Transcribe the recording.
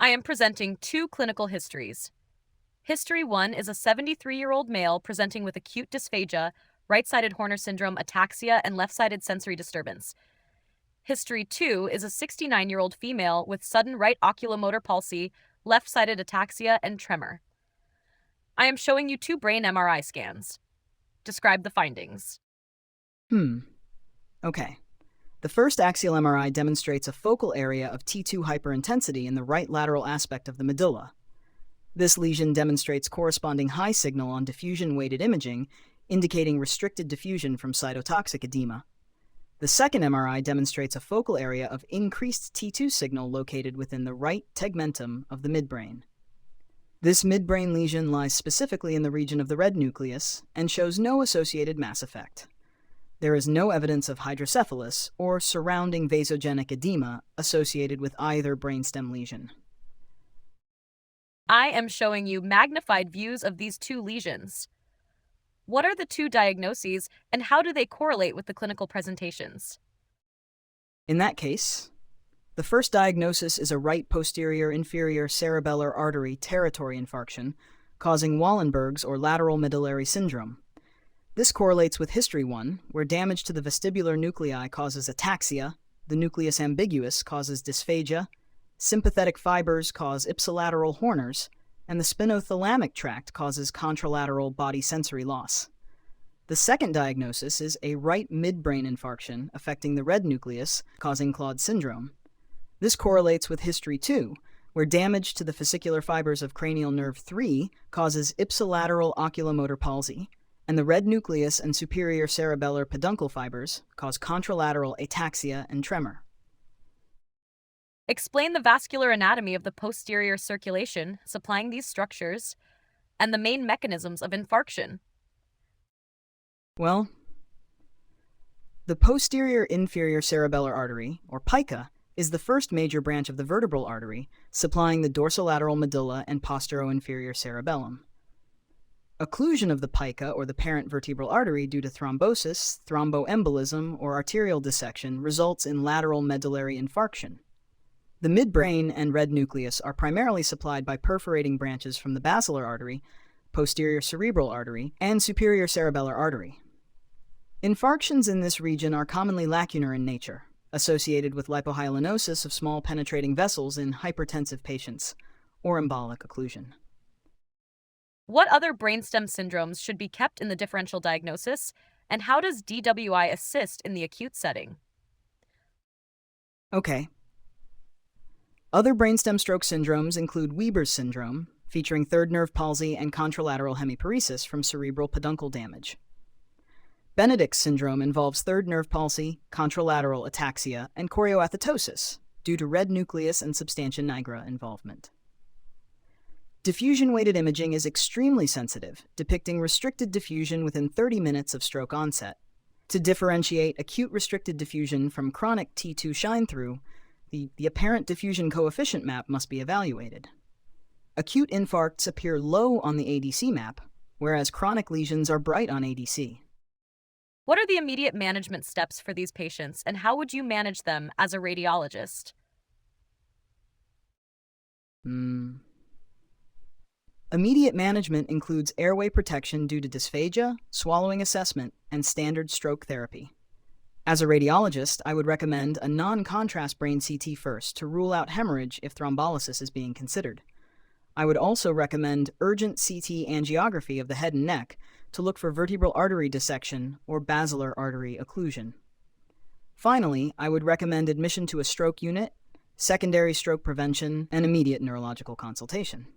I am presenting two clinical histories. History 1 is a 73-year-old male presenting with acute dysphagia, right-sided Horner syndrome, ataxia, and left-sided sensory disturbance. History 2 is a 69-year-old female with sudden right oculomotor palsy, left-sided ataxia, and tremor. I am showing you two brain MRI scans. Describe the findings. Okay. The first axial MRI demonstrates a focal area of T2 hyperintensity in the right lateral aspect of the medulla. This lesion demonstrates corresponding high signal on diffusion-weighted imaging, indicating restricted diffusion from cytotoxic edema. The second MRI demonstrates a focal area of increased T2 signal located within the right tegmentum of the midbrain. This midbrain lesion lies specifically in the region of the red nucleus and shows no associated mass effect. There is no evidence of hydrocephalus or surrounding vasogenic edema associated with either brainstem lesion. I am showing you magnified views of these two lesions. What are the two diagnoses, and how do they correlate with the clinical presentations? In that case, the first diagnosis is a right posterior inferior cerebellar artery territory infarction causing Wallenberg's or lateral medullary syndrome. This correlates with History 1, where damage to the vestibular nuclei causes ataxia, the nucleus ambiguus causes dysphagia, sympathetic fibers cause ipsilateral Horners, and the spinothalamic tract causes contralateral body sensory loss. The second diagnosis is a right midbrain infarction affecting the red nucleus, causing Claude syndrome. This correlates with History 2, where damage to the fascicular fibers of cranial nerve 3 causes ipsilateral oculomotor palsy, and the red nucleus and superior cerebellar peduncle fibers cause contralateral ataxia and tremor. Explain the vascular anatomy of the posterior circulation supplying these structures and the main mechanisms of infarction. Well, the posterior inferior cerebellar artery, or PICA, is the first major branch of the vertebral artery, supplying the dorsolateral medulla and posterior-inferior cerebellum. Occlusion of the PICA, or the parent vertebral artery, due to thrombosis, thromboembolism, or arterial dissection results in lateral medullary infarction. The midbrain and red nucleus are primarily supplied by perforating branches from the basilar artery, posterior cerebral artery, and superior cerebellar artery. Infarctions in this region are commonly lacunar in nature, associated with lipohyalinosis of small penetrating vessels in hypertensive patients, or embolic occlusion. What other brainstem syndromes should be kept in the differential diagnosis, and how does DWI assist in the acute setting? Okay. Other brainstem stroke syndromes include Weber's syndrome, featuring third nerve palsy and contralateral hemiparesis from cerebral peduncle damage. Benedict's syndrome involves third nerve palsy, contralateral ataxia, and chorioathetosis due to red nucleus and substantia nigra involvement. Diffusion-weighted imaging is extremely sensitive, depicting restricted diffusion within 30 minutes of stroke onset. To differentiate acute restricted diffusion from chronic T2 shine-through, the apparent diffusion coefficient map must be evaluated. Acute infarcts appear low on the ADC map, whereas chronic lesions are bright on ADC. What are the immediate management steps for these patients, and how would you manage them as a radiologist? Immediate management includes airway protection due to dysphagia, swallowing assessment, and standard stroke therapy. As a radiologist, I would recommend a non-contrast brain CT first to rule out hemorrhage if thrombolysis is being considered. I would also recommend urgent CT angiography of the head and neck to look for vertebral artery dissection or basilar artery occlusion. Finally, I would recommend admission to a stroke unit, secondary stroke prevention, and immediate neurological consultation.